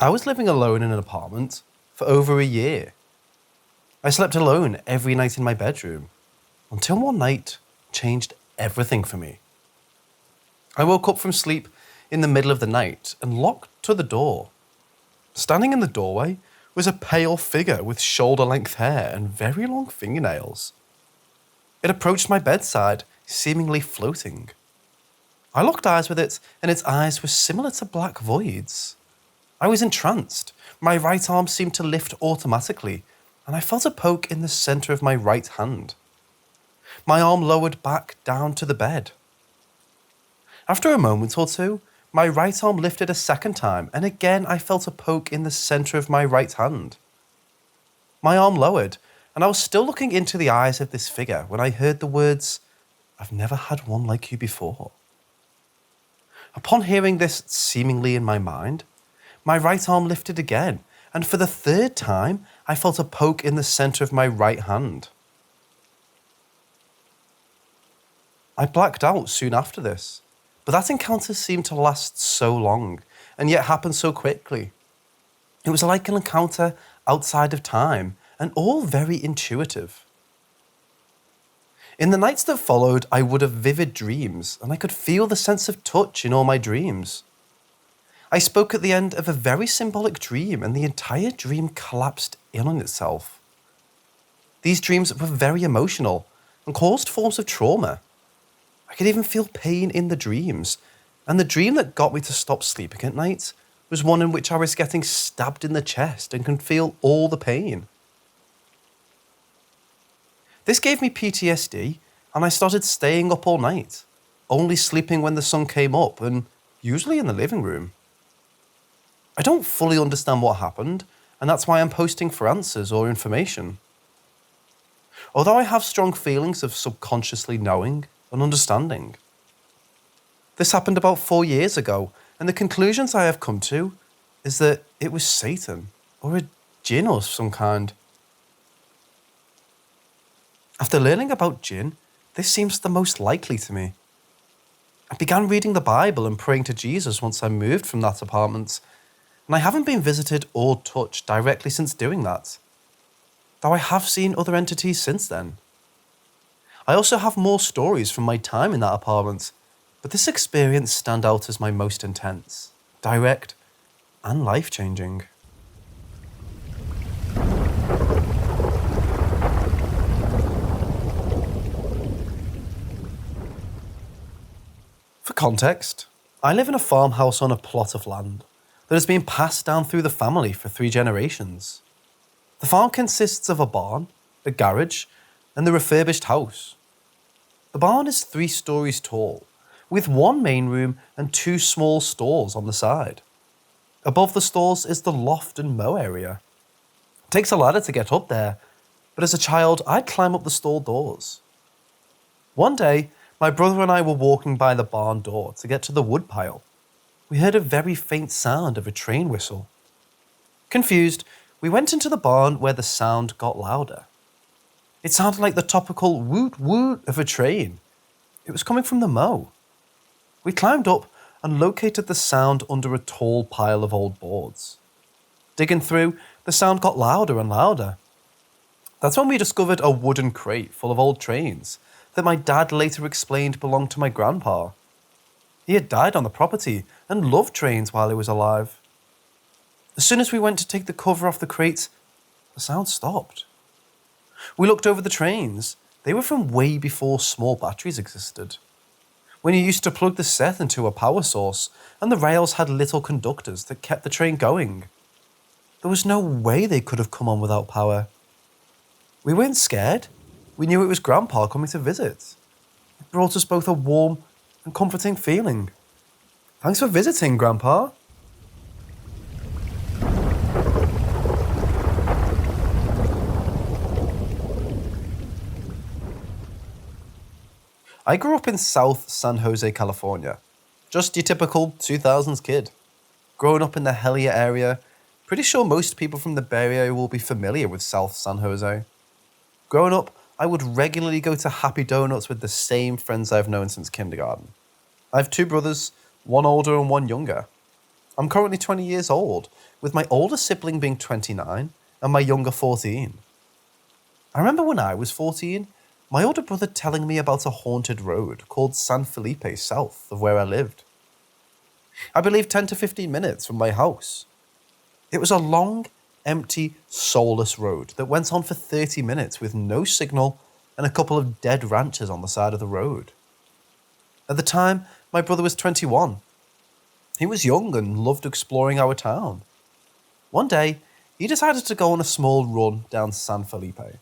I was living alone in an apartment for over a year. I slept alone every night in my bedroom until one night changed everything for me. I woke up from sleep in the middle of the night and locked to the door. Standing in the doorway was a pale figure with shoulder-length hair and very long fingernails. It approached my bedside, seemingly floating. I locked eyes with it, and its eyes were similar to black voids. I was entranced. My right arm seemed to lift automatically, and I felt a poke in the centre of my right hand. My arm lowered back down to the bed. After a moment or two, my right arm lifted a second time, and again I felt a poke in the centre of my right hand. My arm lowered, and I was still looking into the eyes of this figure when I heard the words, "I've never had one like you before." Upon hearing this seemingly in my mind, my right arm lifted again, and for the third time, I felt a poke in the centre of my right hand. I blacked out soon after this, but that encounter seemed to last so long, and yet happened so quickly. It was like an encounter outside of time, and all very intuitive. In the nights that followed, I would have vivid dreams, and I could feel the sense of touch in all my dreams. I spoke at the end of a very symbolic dream, and the entire dream collapsed in on itself. These dreams were very emotional and caused forms of trauma. I could even feel pain in the dreams, and the dream that got me to stop sleeping at night was one in which I was getting stabbed in the chest and could feel all the pain. This gave me PTSD, and I started staying up all night, only sleeping when the sun came up, and usually in the living room. I don't fully understand what happened, and that's why I'm posting for answers or information. Although I have strong feelings of subconsciously knowing and understanding. This happened about 4 years ago, and the conclusions I have come to is that it was Satan or a jinn of some kind. After learning about jinn, this seems the most likely to me. I began reading the Bible and praying to Jesus once I moved from that apartment, and I haven't been visited or touched directly since doing that, though I have seen other entities since then. I also have more stories from my time in that apartment, but this experience stands out as my most intense, direct, and life-changing. For context, I live in a farmhouse on a plot of land that has been passed down through the family for 3 generations. The farm consists of a barn, a garage, and the refurbished house. The barn is 3 stories tall, with 1 main room and 2 small stalls on the side. Above the stalls is the loft and mow area. It takes a ladder to get up there, but as a child, I'd climb up the stall doors. One day, my brother and I were walking by the barn door to get to the wood pile. We heard a very faint sound of a train whistle. Confused, we went into the barn where the sound got louder. It sounded like the topical woot woot of a train. It was coming from the mow. We climbed up and located the sound under a tall pile of old boards. Digging through, the sound got louder and louder. That's when we discovered a wooden crate full of old trains that my dad later explained belonged to my grandpa. He had died on the property and loved trains while he was alive. As soon as we went to take the cover off the crate, the sound stopped. We looked over the trains. They were from way before small batteries existed, when you used to plug the set into a power source and the rails had little conductors that kept the train going. There was no way they could have come on without power. We weren't scared. We knew it was Grandpa coming to visit. It brought us both a warm and comforting feeling. Thanks for visiting, Grandpa. I grew up in South San Jose, California. Just your typical 2000s kid. Growing up in the Hellier area, pretty sure most people from the Bay Area will be familiar with South San Jose. Growing up, I would regularly go to Happy Donuts with the same friends I've known since kindergarten. I have 2 brothers, one older and one younger. I'm currently 20 years old, with my older sibling being 29 and my younger 14. I remember when I was 14, my older brother telling me about a haunted road called San Felipe south of where I lived. I believe 10 to 15 minutes from my house. It was a long, empty, soulless road that went on for 30 minutes with no signal and a couple of dead ranchers on the side of the road. At the time, my brother was 21. He was young and loved exploring our town. One day, he decided to go on a small run down San Felipe.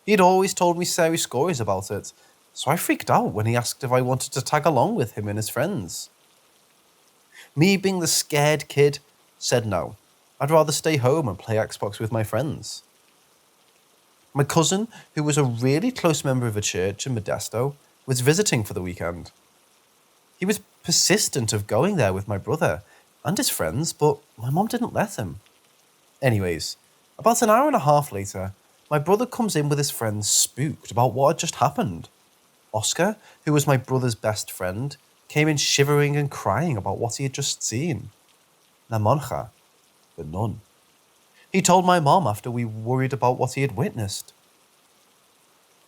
He had always told me scary stories about it, so I freaked out when he asked if I wanted to tag along with him and his friends. Me, being the scared kid, said no. I'd rather stay home and play Xbox with my friends. My cousin, who was a really close member of a church in Modesto, was visiting for the weekend. He was persistent of going there with my brother and his friends, but my mom didn't let him. Anyways, about an hour and a half later, my brother comes in with his friends spooked about what had just happened. Oscar, who was my brother's best friend, came in shivering and crying about what he had just seen. La monja, the nun. He told my mom after we worried about what he had witnessed.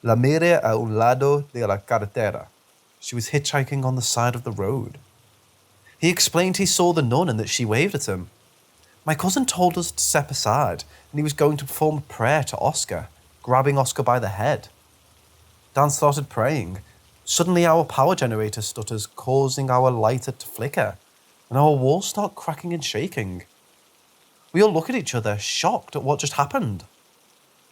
La mire a un lado de la carretera. She was hitchhiking on the side of the road. He explained he saw the nun and that she waved at him. My cousin told us to step aside and he was going to perform a prayer to Oscar, grabbing Oscar by the head. Dan started praying. Suddenly our power generator stutters, causing our lighter to flicker, and our walls start cracking and shaking. We all look at each other, shocked at what just happened.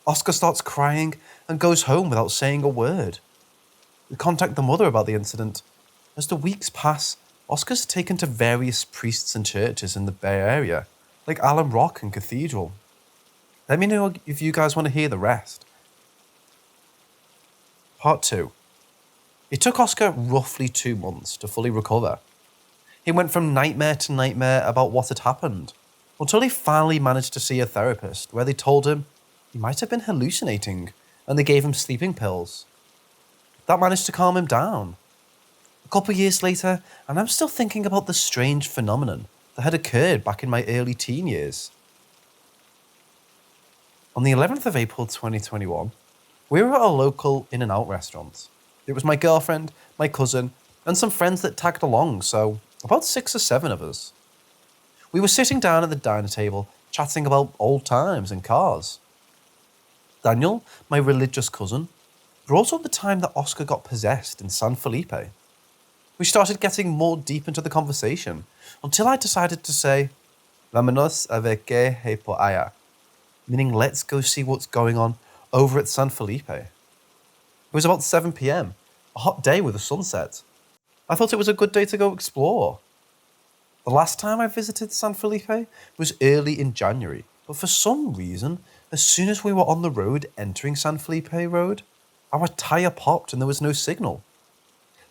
Oscar starts crying and goes home without saying a word. We contact the mother about the incident. As the weeks pass, Oscar's taken to various priests and churches in the Bay Area, like Alum Rock and Cathedral. Let me know if you guys want to hear the rest. Part 2. It took Oscar roughly 2 months to fully recover. He went from nightmare to nightmare about what had happened, until he finally managed to see a therapist where they told him he might have been hallucinating and they gave him sleeping pills. That managed to calm him down. A couple of years later, and I'm still thinking about the strange phenomenon that had occurred back in my early teen years. On the 11th of April 2021, we were at a local In-N-Out restaurant. It was my girlfriend, my cousin, and some friends that tagged along, so about 6 or 7 of us. We were sitting down at the diner table, chatting about old times and cars. Daniel, my religious cousin, brought up the time that Oscar got possessed in San Felipe. We started getting more deep into the conversation, until I decided to say, "Vámonos a ver qué hay por allá," meaning let's go see what's going on over at San Felipe. It was about 7 p.m, a hot day with a sunset. I thought it was a good day to go explore. The last time I visited San Felipe was early in January, but for some reason, as soon as we were on the road entering San Felipe Road, our tyre popped and there was no signal.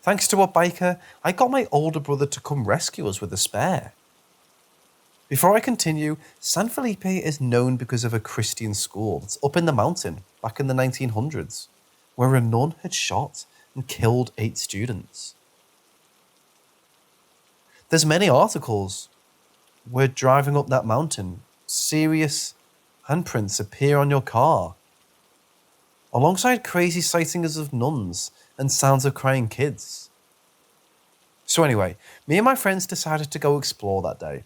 Thanks to a biker, I got my older brother to come rescue us with a spare. Before I continue, San Felipe is known because of a Christian school that's up in the mountain back in the 1900s, where a nun had shot and killed 8 students. There's many articles where driving up that mountain, serious handprints appear on your car, alongside crazy sightings of nuns and sounds of crying kids. So anyway, me and my friends decided to go explore that day.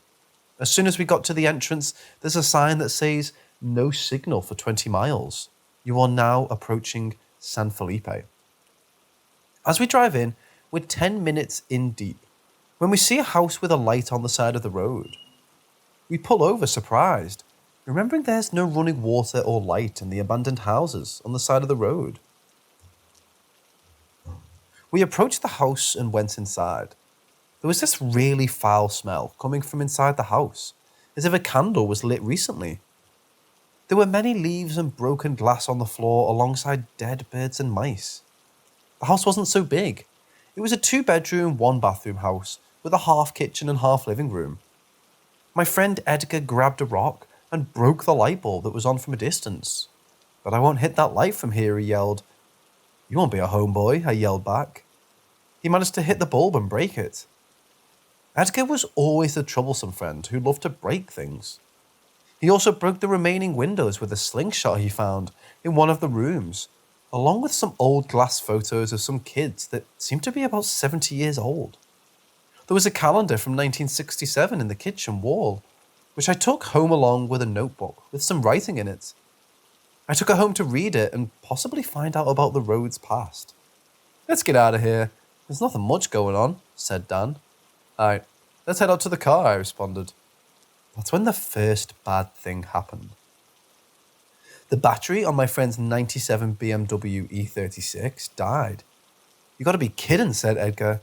As soon as we got to the entrance, there's a sign that says, "No signal for 20 miles. You are now approaching San Felipe." As we drive in, we're 10 minutes in deep, when we see a house with a light on the side of the road. We pull over surprised, remembering there's no running water or light in the abandoned houses on the side of the road. We approached the house and went inside. There was this really foul smell coming from inside the house, as if a candle was lit recently. There were many leaves and broken glass on the floor alongside dead birds and mice. The house wasn't so big. It was a 2-bedroom, 1-bathroom house with a half kitchen and half living room. My friend Edgar grabbed a rock and broke the light bulb that was on from a distance. "But I won't hit that light from here," he yelled. "You won't be a homeboy," I yelled back. He managed to hit the bulb and break it. Edgar was always the troublesome friend who loved to break things. He also broke the remaining windows with a slingshot he found in one of the rooms, along with some old glass photos of some kids that seemed to be about 70 years old. There was a calendar from 1967 in the kitchen wall, which I took home along with a notebook with some writing in it. I took it home to read it and possibly find out about the roads past. "Let's get out of here. There's nothing much going on," said Dan. "Alright, let's head out to the car," I responded. That's when the first bad thing happened. The battery on my friend's 97 BMW E36 died. "You gotta be kidding," said Edgar.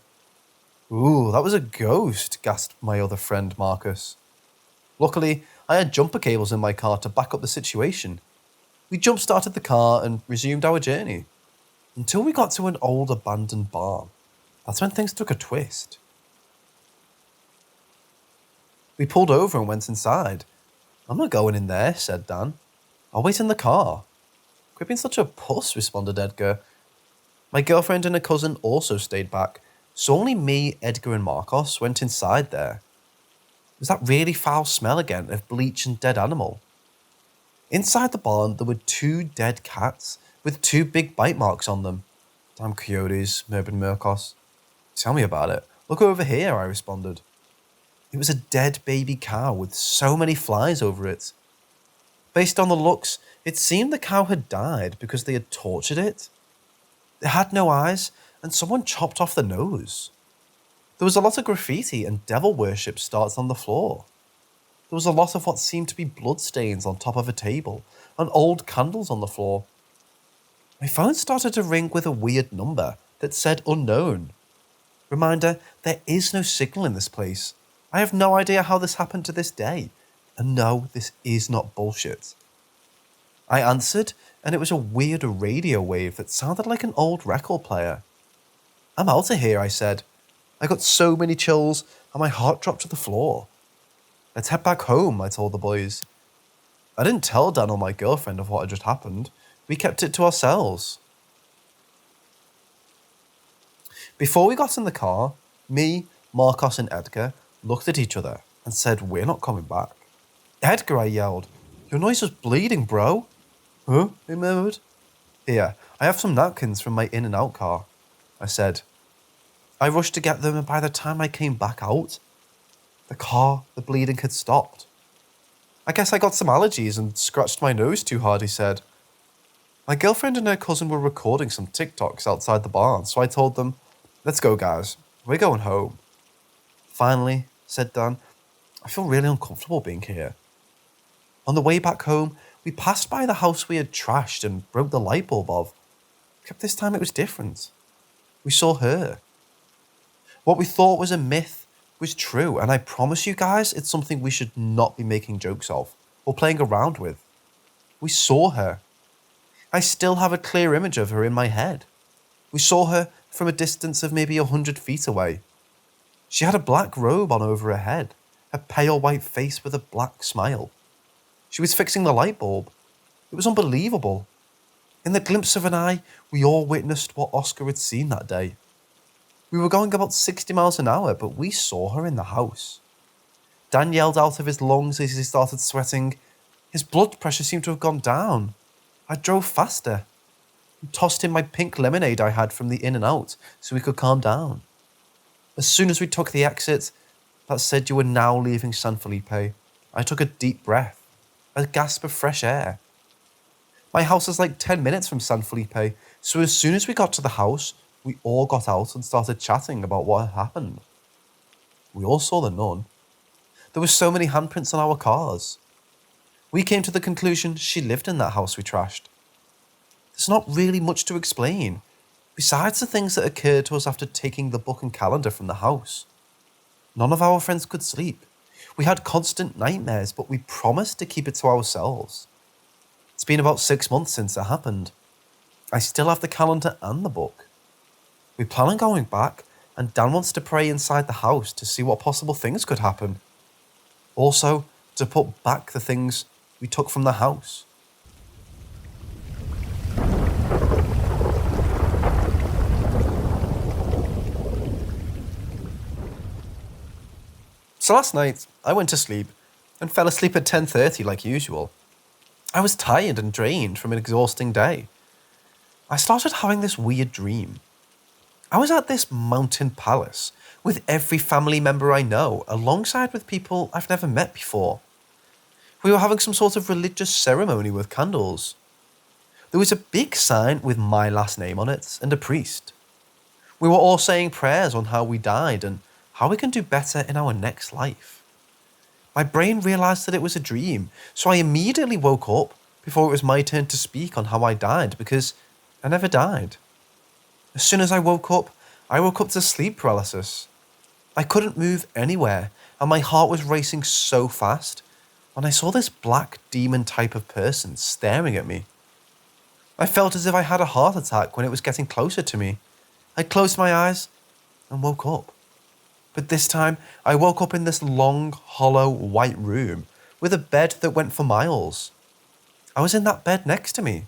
"Ooh, that was a ghost," gasped my other friend Marcus. Luckily, I had jumper cables in my car to back up the situation. We jump-started the car and resumed our journey, until we got to an old abandoned barn. That's when things took a twist. We pulled over and went inside. "I'm not going in there," said Dan. "I'll wait in the car." "Quit being such a puss," responded Edgar. My girlfriend and her cousin also stayed back, so only me, Edgar and Marcos went inside there. It was that really foul smell again of bleach and dead animal. Inside the barn, there were 2 dead cats with 2 big bite marks on them. "Damn coyotes," murmured Marcos. "Tell me about it. Look over here," I responded. It was a dead baby cow with so many flies over it. Based on the looks, it seemed the cow had died because they had tortured it. It had no eyes, and someone chopped off the nose. There was a lot of graffiti and devil worship starts on the floor. There was a lot of what seemed to be bloodstains on top of a table, and old candles on the floor. My phone started to ring with a weird number that said unknown. Reminder, there is no signal in this place. I have no idea how this happened to this day. And no, this is not bullshit. I answered, and it was a weird radio wave that sounded like an old record player. "I'm out of here," I said. I got so many chills, and my heart dropped to the floor. "Let's head back home," I told the boys. I didn't tell Dan or my girlfriend of what had just happened. We kept it to ourselves. Before we got in the car, me, Marcos and Edgar looked at each other and said, "We're not coming back." "Edgar," I yelled, "your nose was bleeding, bro." "Huh?" he murmured. "Here, I have some napkins from my In-N-Out car," I said. I rushed to get them, and by the time I came back out, the bleeding had stopped. "I guess I got some allergies and scratched my nose too hard," he said. My girlfriend and her cousin were recording some TikToks outside the barn, so I told them, "Let's go, guys. We're going home." "Finally," said Dan, "I feel really uncomfortable being here." On the way back home, we passed by the house we had trashed and broke the light bulb of. Except this time it was different. We saw her. What we thought was a myth was true, and I promise you guys it's something we should not be making jokes of or playing around with. We saw her. I still have a clear image of her in my head. We saw her from a distance of maybe 100 feet away. She had a black robe on over her head, a pale white face with a black smile. She was fixing the light bulb. It was unbelievable. In the glimpse of an eye, we all witnessed what Oscar had seen that day. We were going about 60 miles an hour, but we saw her in the house. Dan yelled out of his lungs as he started sweating. His blood pressure seemed to have gone down. I drove faster and tossed him my pink lemonade I had from the In-N-Out so he could calm down. As soon as we took the exit that said you were now leaving San Felipe, I took a deep breath, a gasp of fresh air. My house is like 10 minutes from San Felipe, so as soon as we got to the house, we all got out and started chatting about what had happened. We all saw the nun. There were so many handprints on our cars. We came to the conclusion she lived in that house we trashed. There's not really much to explain, besides the things that occurred to us after taking the book and calendar from the house. None of our friends could sleep. We had constant nightmares, but we promised to keep it to ourselves. It's been about 6 months since it happened. I still have the calendar and the book. We plan on going back, and Dan wants to pray inside the house to see what possible things could happen. Also, to put back the things we took from the house. So last night, I went to sleep and fell asleep at 10:30 like usual. I was tired and drained from an exhausting day. I started having this weird dream. I was at this mountain palace with every family member I know, alongside with people I've never met before. We were having some sort of religious ceremony with candles. There was a big sign with my last name on it and a priest. We were all saying prayers on how we died and how we can do better in our next life. My brain realised that it was a dream, so I immediately woke up before it was my turn to speak on how I died because I never died. As soon as I woke up to sleep paralysis. I couldn't move anywhere and my heart was racing so fast when I saw this black demon type of person staring at me. I felt as if I had a heart attack when it was getting closer to me. I closed my eyes and woke up. But this time, I woke up in this long, hollow, white room with a bed that went for miles. I was in that bed next to me.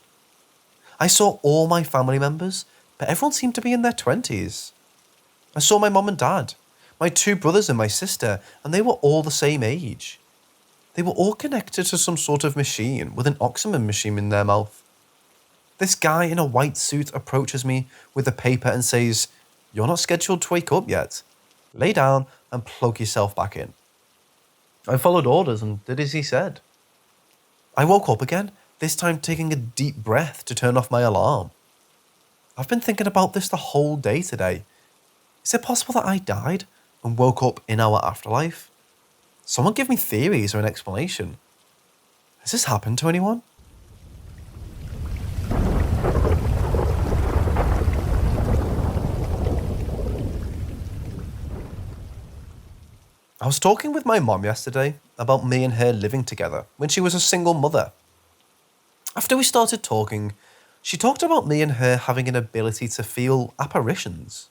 I saw all my family members, but everyone seemed to be in their 20s. I saw my mum and dad, my 2 brothers and my sister, and they were all the same age. They were all connected to some sort of machine with an oxygen machine in their mouth. This guy in a white suit approaches me with a paper and says, "You're not scheduled to wake up yet. Lay down and plug yourself back in." I followed orders and did as he said. I woke up again, this time taking a deep breath to turn off my alarm. I've been thinking about this the whole day today. Is it possible that I died and woke up in our afterlife? Someone give me theories or an explanation. Has this happened to anyone? I was talking with my mom yesterday about me and her living together when she was a single mother. After we started talking, she talked about me and her having an ability to feel apparitions.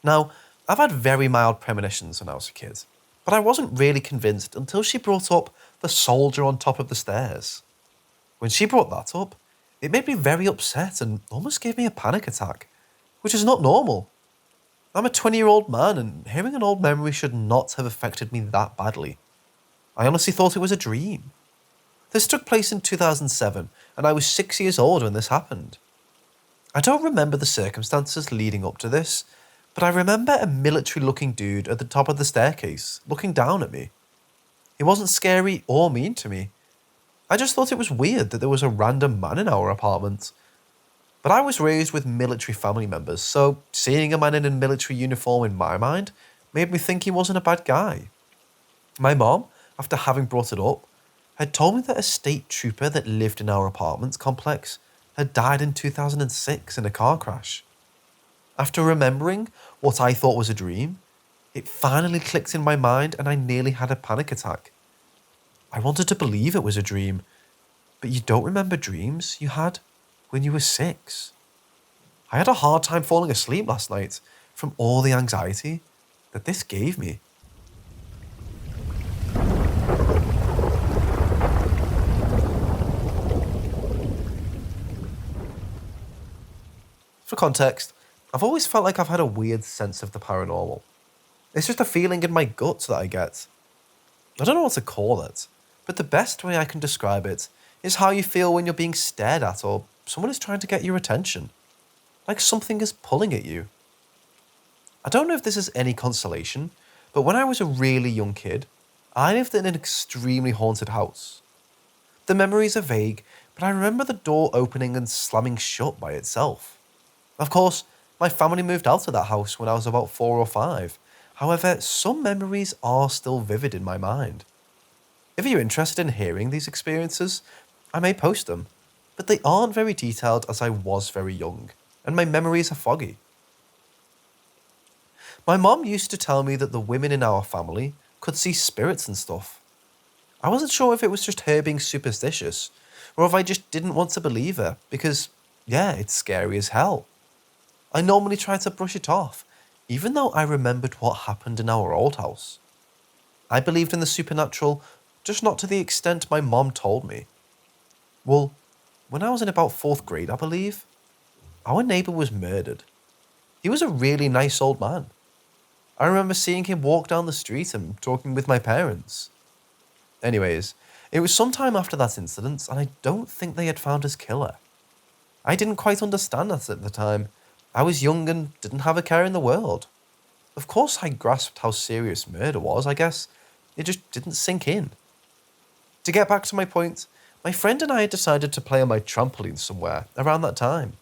Now, I've had very mild premonitions when I was a kid, but I wasn't really convinced until she brought up the soldier on top of the stairs. When she brought that up, it made me very upset and almost gave me a panic attack, which is not normal. I'm a 20-year-old man and hearing an old memory should not have affected me that badly. I honestly thought it was a dream. This took place in 2007 and I was 6 years old when this happened. I don't remember the circumstances leading up to this, but I remember a military-looking dude at the top of the staircase looking down at me. He wasn't scary or mean to me. I just thought it was weird that there was a random man in our apartment. But I was raised with military family members, so seeing a man in a military uniform in my mind made me think he wasn't a bad guy. My mom, after having brought it up, had told me that a state trooper that lived in our apartment complex had died in 2006 in a car crash. After remembering what I thought was a dream, it finally clicked in my mind and I nearly had a panic attack. I wanted to believe it was a dream, but you don't remember dreams you had when you were 6. I had a hard time falling asleep last night from all the anxiety that this gave me. For context, I've always felt like I've had a weird sense of the paranormal. It's just a feeling in my guts that I get. I don't know what to call it, but the best way I can describe it is how you feel when you're being stared at or someone is trying to get your attention. Like something is pulling at you. I don't know if this is any consolation, but when I was a really young kid, I lived in an extremely haunted house. The memories are vague, but I remember the door opening and slamming shut by itself. Of course, my family moved out of that house when I was about 4 or 5. However, some memories are still vivid in my mind. If you're interested in hearing these experiences, I may post them, but they aren't very detailed as I was very young, and my memories are foggy. My mom used to tell me that the women in our family could see spirits and stuff. I wasn't sure if it was just her being superstitious, or if I just didn't want to believe her, because, yeah, it's scary as hell. I normally try to brush it off, even though I remembered what happened in our old house. I believed in the supernatural, just not to the extent my mom told me. Well, when I was in about 4th grade, I believe, our neighbour was murdered. He was a really nice old man. I remember seeing him walk down the street and talking with my parents. Anyways, it was some time after that incident, and I don't think they had found his killer. I didn't quite understand that at the time. I was young and didn't have a care in the world. Of course, I grasped how serious murder was, I guess. It just didn't sink in. To get back to my point, my friend and I had decided to play on my trampoline somewhere around that time.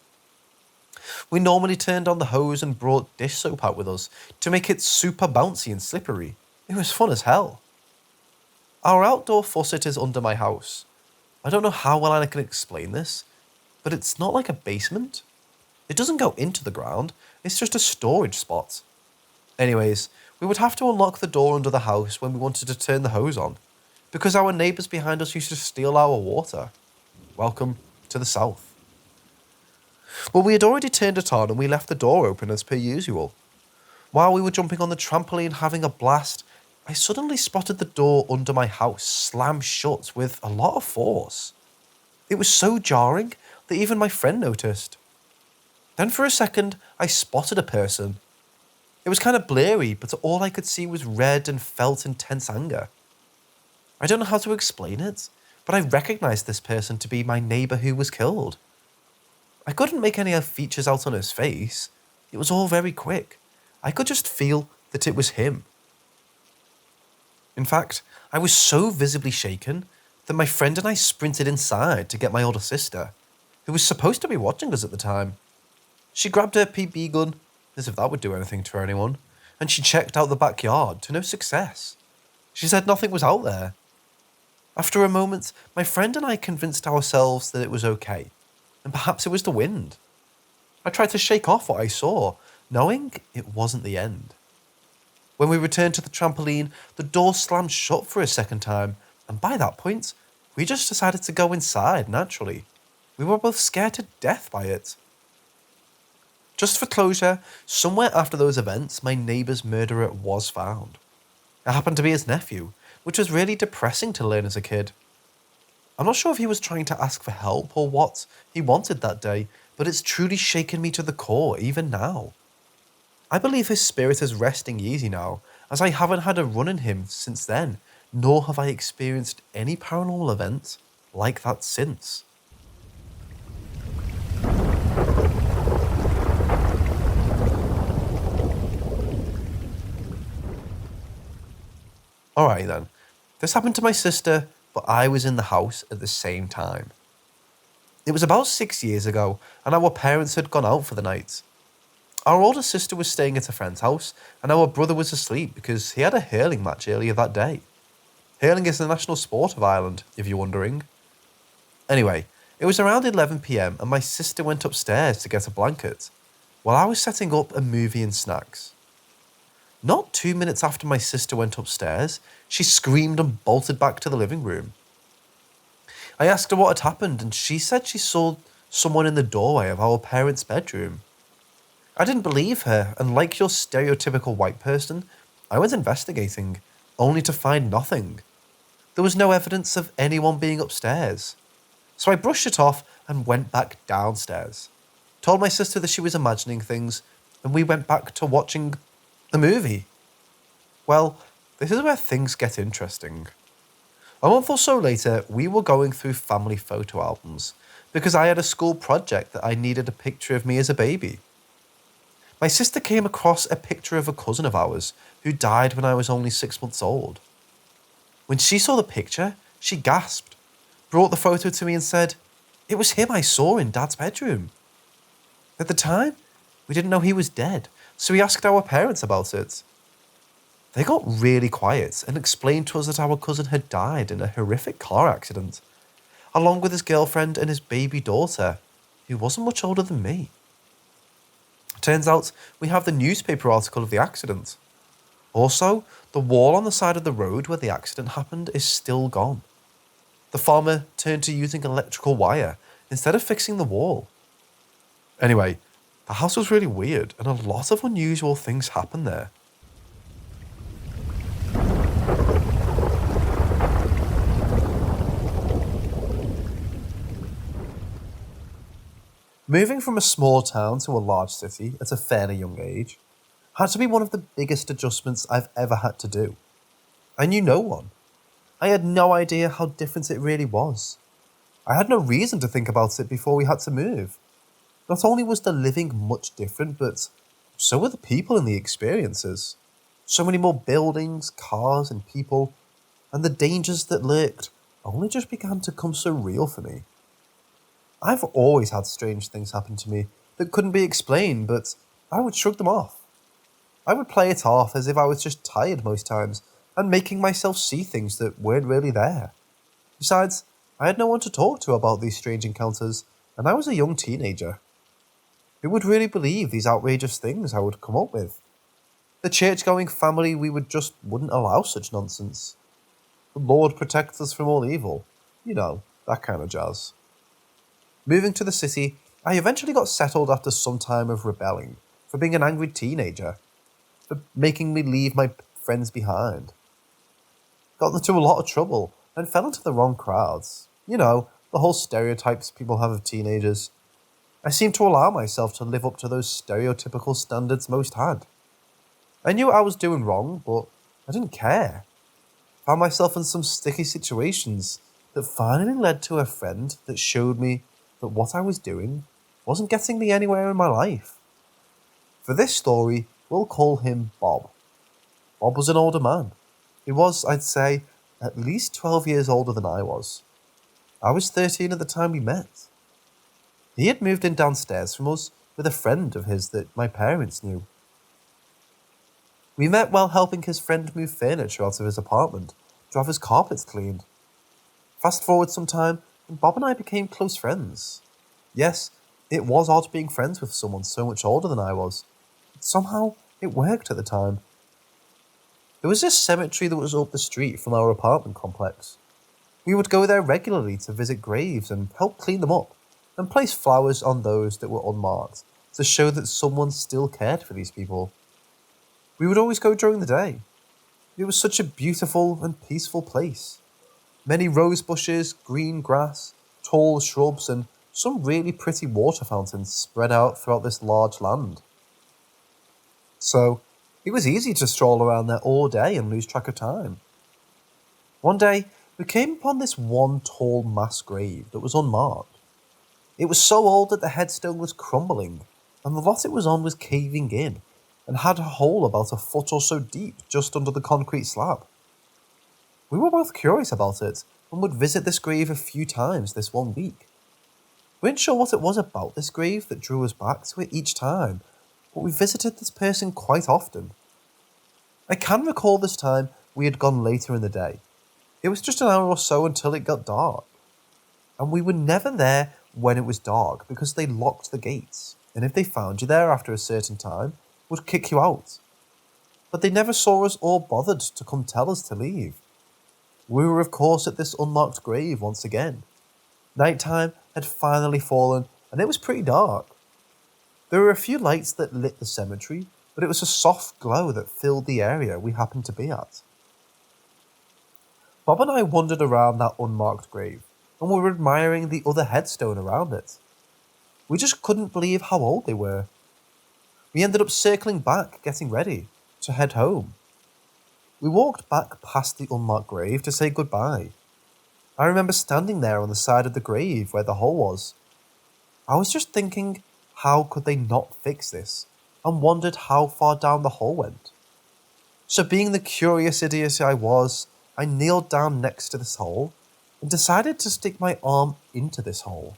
We normally turned on the hose and brought dish soap out with us to make it super bouncy and slippery. It was fun as hell. Our outdoor faucet is under my house. I don't know how well I can explain this, but it's not like a basement. It doesn't go into the ground, it's just a storage spot. Anyways, we would have to unlock the door under the house when we wanted to turn the hose on, because our neighbours behind us used to steal our water. Welcome to the south. Well, we had already turned it on and we left the door open as per usual. While we were jumping on the trampoline having a blast, I suddenly spotted the door under my house slam shut with a lot of force. It was so jarring that even my friend noticed. Then for a second, I spotted a person. It was kind of blurry, but all I could see was red and felt intense anger. I don't know how to explain it, but I recognised this person to be my neighbour who was killed. I couldn't make any features out on his face. It was all very quick. I could just feel that it was him. In fact, I was so visibly shaken that my friend and I sprinted inside to get my older sister, who was supposed to be watching us at the time. She grabbed her PB gun, as if that would do anything to anyone, and she checked out the backyard to no success. She said nothing was out there. After a moment, my friend and I convinced ourselves that it was okay, and perhaps it was the wind. I tried to shake off what I saw, knowing it wasn't the end. When we returned to the trampoline, the door slammed shut for a second time, and by that point, we just decided to go inside naturally. We were both scared to death by it. Just for closure, somewhere after those events, my neighbour's murderer was found. It happened to be his nephew, which was really depressing to learn as a kid. I'm not sure if he was trying to ask for help or what he wanted that day, but it's truly shaken me to the core even now. I believe his spirit is resting easy now, as I haven't had a run in him since then, nor have I experienced any paranormal event like that since. Alright then, this happened to my sister, but I was in the house at the same time. It was about 6 years ago, and our parents had gone out for the night. Our older sister was staying at a friend's house, and our brother was asleep because he had a hurling match earlier that day. Hurling is the national sport of Ireland, if you're wondering. Anyway, it was around 11 PM and my sister went upstairs to get a blanket, while I was setting up a movie and snacks. Not 2 minutes after my sister went upstairs, she screamed and bolted back to the living room. I asked her what had happened, and she said she saw someone in the doorway of our parents' bedroom. I didn't believe her, and like your stereotypical white person, I went investigating, only to find nothing. There was no evidence of anyone being upstairs. So I brushed it off and went back downstairs. Told my sister that she was imagining things, and we went back to watching the movie. Well, this is where things get interesting. A month or so later, we were going through family photo albums, because I had a school project that I needed a picture of me as a baby. My sister came across a picture of a cousin of ours who died when I was only 6 months old. When she saw the picture, she gasped, brought the photo to me and said, "It was him I saw in Dad's bedroom." At the time, we didn't know he was dead, so we asked our parents about it. They got really quiet and explained to us that our cousin had died in a horrific car accident, along with his girlfriend and his baby daughter, who wasn't much older than me. Turns out we have the newspaper article of the accident. Also, the wall on the side of the road where the accident happened is still gone. The farmer turned to using electrical wire instead of fixing the wall. Anyway, the house was really weird and a lot of unusual things happened there. Moving from a small town to a large city at a fairly young age, had to be one of the biggest adjustments I've ever had to do. I knew no one. I had no idea how different it really was. I had no reason to think about it before we had to move. Not only was the living much different, but so were the people and the experiences. So many more buildings, cars, and people, and the dangers that lurked only just began to come so real for me. I've always had strange things happen to me that couldn't be explained, but I would shrug them off. I would play it off as if I was just tired most times and making myself see things that weren't really there. Besides, I had no one to talk to about these strange encounters, and I was a young teenager. Who would really believe these outrageous things I would come up with? The church-going family we just wouldn't allow such nonsense. The Lord protects us from all evil. You know, that kind of jazz. Moving to the city, I eventually got settled after some time of rebelling, for being an angry teenager, for making me leave my friends behind. Got into a lot of trouble, and fell into the wrong crowds. You know, the whole stereotypes people have of teenagers. I seemed to allow myself to live up to those stereotypical standards most had. I knew I was doing wrong, but I didn't care. Found myself in some sticky situations that finally led to a friend that showed me that what I was doing wasn't getting me anywhere in my life. For this story, we'll call him Bob. Bob was an older man. He was, I'd say, at least 12 years older than I was. I was 13 at the time we met. He had moved in downstairs from us with a friend of his that my parents knew. We met while helping his friend move furniture out of his apartment to have his carpets cleaned. Fast forward some time, and Bob and I became close friends. Yes, it was odd being friends with someone so much older than I was, but somehow it worked at the time. There was this cemetery that was up the street from our apartment complex. We would go there regularly to visit graves and help clean them up, and place flowers on those that were unmarked to show that someone still cared for these people. We would always go during the day. It was such a beautiful and peaceful place. Many rose bushes, green grass, tall shrubs, and some really pretty water fountains spread out throughout this large land. So, it was easy to stroll around there all day and lose track of time. One day, we came upon this one tall mass grave that was unmarked. It was so old that the headstone was crumbling, and the lot it was on was caving in, and had a hole about a foot or so deep just under the concrete slab. We were both curious about it, and would visit this grave a few times this one week. We weren't sure what it was about this grave that drew us back to it each time, but we visited this person quite often. I can recall this time we had gone later in the day. It was just an hour or so until it got dark. And we were never there when it was dark because they locked the gates, and if they found you there after a certain time, would kick you out. But they never saw us or bothered to come tell us to leave. We were of course at this unmarked grave once again. Nighttime had finally fallen, and it was pretty dark. There were a few lights that lit the cemetery, but it was a soft glow that filled the area we happened to be at. Bob and I wandered around that unmarked grave, and were admiring the other headstone around it. We just couldn't believe how old they were. We ended up circling back, getting ready to head home. We walked back past the unmarked grave to say goodbye. I remember standing there on the side of the grave where the hole was. I was just thinking, how could they not fix this, and wondered how far down the hole went. So being the curious idiot I was, I kneeled down next to this hole and decided to stick my arm into this hole.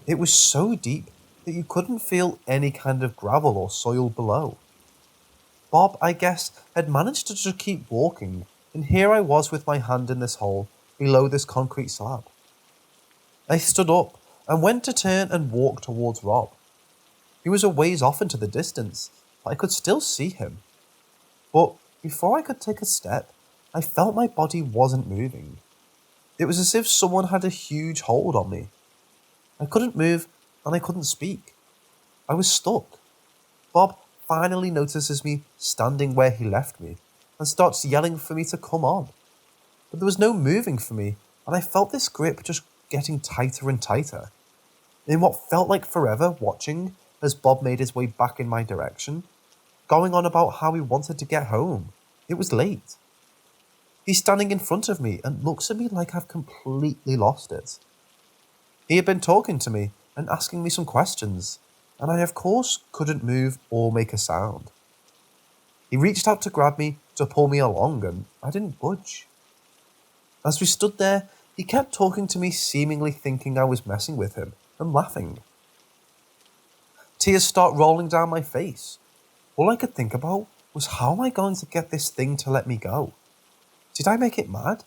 It was so deep that you couldn't feel any kind of gravel or soil below. Bob, I guess, had managed to just keep walking, and here I was with my hand in this hole below this concrete slab. I stood up and went to turn and walk towards Rob. He was a ways off into the distance, but I could still see him. But before I could take a step, I felt my body wasn't moving. It was as if someone had a huge hold on me. I couldn't move and I couldn't speak. I was stuck. Bob finally notices me standing where he left me and starts yelling for me to come on. But there was no moving for me, and I felt this grip just getting tighter and tighter. In what felt like forever, watching as Bob made his way back in my direction, going on about how he wanted to get home. It was late. He's standing in front of me and looks at me like I've completely lost it. He had been talking to me and asking me some questions, and I of course couldn't move or make a sound. He reached out to grab me to pull me along and I didn't budge. As we stood there, he kept talking to me, seemingly thinking I was messing with him and laughing. Tears start rolling down my face. All I could think about was, how am I going to get this thing to let me go? Did I make it mad?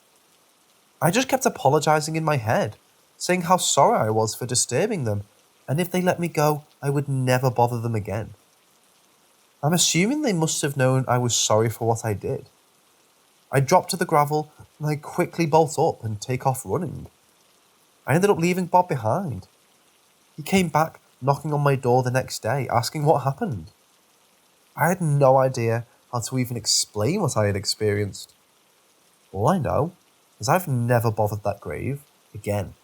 I just kept apologizing in my head, saying how sorry I was for disturbing them, and if they let me go, I would never bother them again. I'm assuming they must have known I was sorry for what I did. I dropped to the gravel and I quickly bolt up and take off running. I ended up leaving Bob behind. He came back knocking on my door the next day, asking what happened. I had no idea how to even explain what I had experienced. All I know is I've never bothered that grave again.